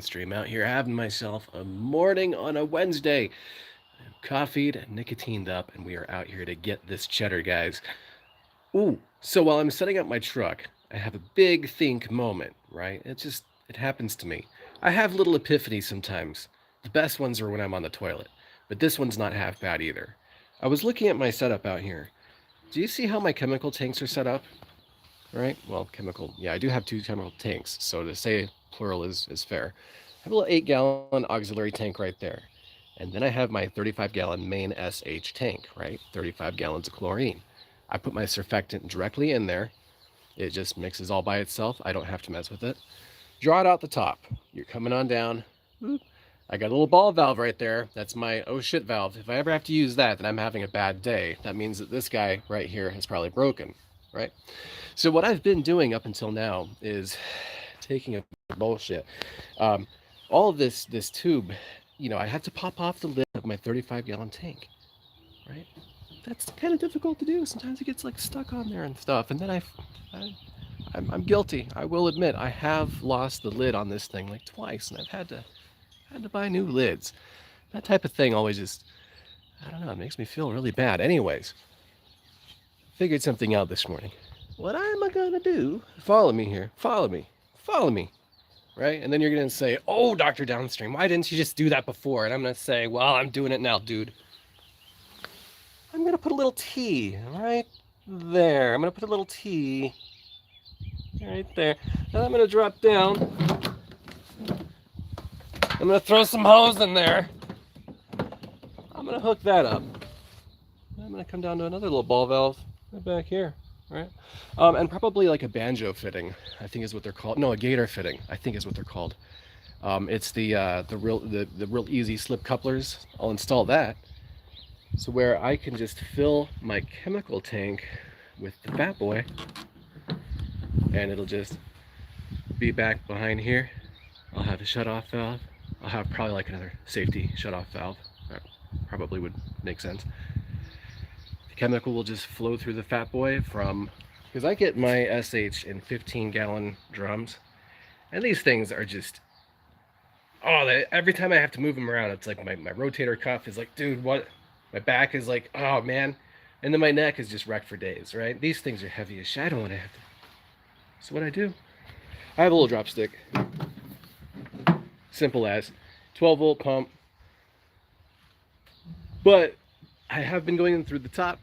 Stream out here having myself a morning on a Wednesday. I'm coffeeed, nicotined up, and we are out here to get this cheddar, guys. Ooh, so while I'm setting up my truck, I have a big think moment, right? It happens to me. I have little epiphanies sometimes. The best ones are when I'm on the toilet, but this one's not half bad either. I was looking at my setup out here. Do you see how my chemical tanks are set up? Right? Well, chemical, yeah, I do have two chemical tanks, so to say plural is fair. I have a little 8-gallon auxiliary tank right there. And then I have my 35-gallon main SH tank, right? 35 gallons of chlorine. I put my surfactant directly in there. It just mixes all by itself. I don't have to mess with it. Draw it out the top. You're coming on down. I got a little ball valve right there. That's my oh shit valve. If I ever have to use that, then I'm having a bad day. That means that this guy right here has probably broken, right? So what I've been doing up until now is taking a bullshit. All of this tube, I have to pop off the lid of my 35-gallon tank, right? That's kind of difficult to do. Sometimes it gets like stuck on there and stuff. And then I'm guilty. I will admit I have lost the lid on this thing like twice, and I've had to buy new lids. That type of thing always just, I don't know, it makes me feel really bad. Anyways, figured something out this morning. What am I gonna do? Follow me here. Follow me. Follow me. Right? And then you're gonna say, "Oh, Dr. Downstream, why didn't you just do that before?" And I'm gonna say, "Well, I'm doing it now, dude." I'm gonna put a little T right there. I'm gonna put a little T right there. And I'm gonna drop down. I'm gonna throw some hose in there. I'm gonna hook that up. I'm gonna come down to another little ball valve right back here, right? And probably like a banjo fitting, I think is what they're called. No, a gator fitting, I think is what they're called. It's the real easy slip couplers. I'll install that. So where I can just fill my chemical tank with the fat boy, and it'll just be back behind here. I'll have a shut-off valve. I'll have probably like another safety shut-off valve. That probably would make sense. The chemical will just flow through the fat boy because I get my SH in 15-gallon drums, and these things are just, every time I have to move them around, it's like my rotator cuff is like, dude, what? My back is like, oh man, and then my neck is just wrecked for days, right? These things are heavy as shit. I don't want to have to. So what I do, I have a little drop stick, simple as 12-volt pump, but I have been going in through the top,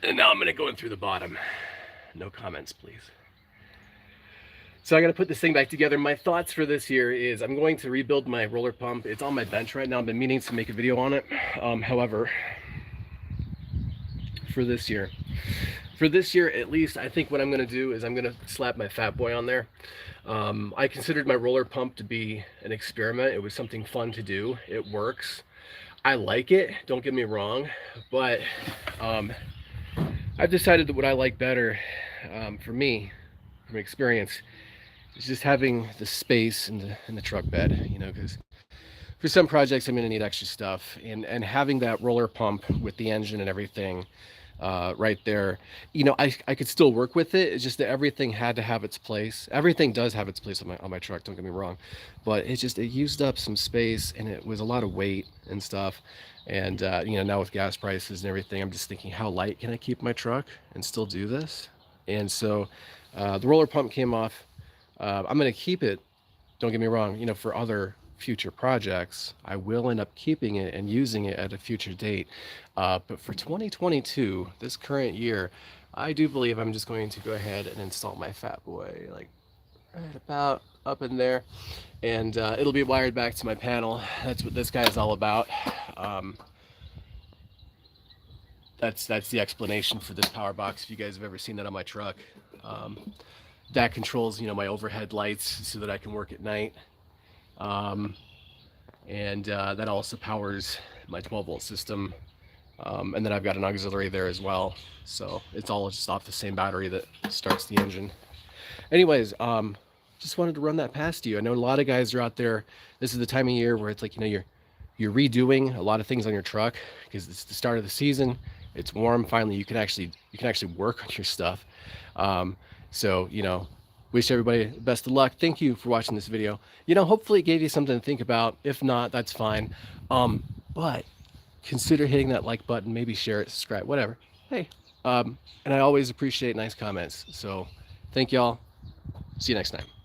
and now I'm going to go in through the bottom. No comments, please. So I got to put this thing back together. My thoughts for this year is I'm going to rebuild my roller pump. It's on my bench right now. I've been meaning to make a video on it. However, for this year at least, I think what I'm going to do is I'm going to slap my fat boy on there. I considered my roller pump to be an experiment. It was something fun to do. It works. I like it, don't get me wrong, but I've decided that what I like better, for me, from experience, is just having the space in the truck bed, because for some projects I'm going to need extra stuff, and having that roller pump with the engine and everything right there, I could still work with it. It's just that everything had to have its place. Everything does have its place on my truck, don't get me wrong, but it used up some space, and it was a lot of weight and stuff. And now with gas prices and everything, I'm just thinking, how light can I keep my truck and still do this? And so the roller pump came off. I'm going to keep it, don't get me wrong, for other future projects. I will end up keeping it and using it at a future date. But for 2022, this current year, I do believe I'm just going to go ahead and install my fat boy, like right about up in there. And it'll be wired back to my panel. That's what this guy is all about. That's the explanation for this power box, if you guys have ever seen that on my truck. That controls, my overhead lights so that I can work at night. And that also powers my 12-volt system. And then I've got an auxiliary there as well. So it's all just off the same battery that starts the engine. Anyways, just wanted to run that past you. I know a lot of guys are out there. This is the time of year where it's like, you're redoing a lot of things on your truck because it's the start of the season. It's warm. Finally, you can actually work on your stuff. So, Wish everybody best of luck. Thank you for watching this video. You know, hopefully it gave you something to think about. If not, that's fine. But consider hitting that like button, maybe share it, subscribe, whatever. Hey, and I always appreciate nice comments. So thank y'all. See you next time.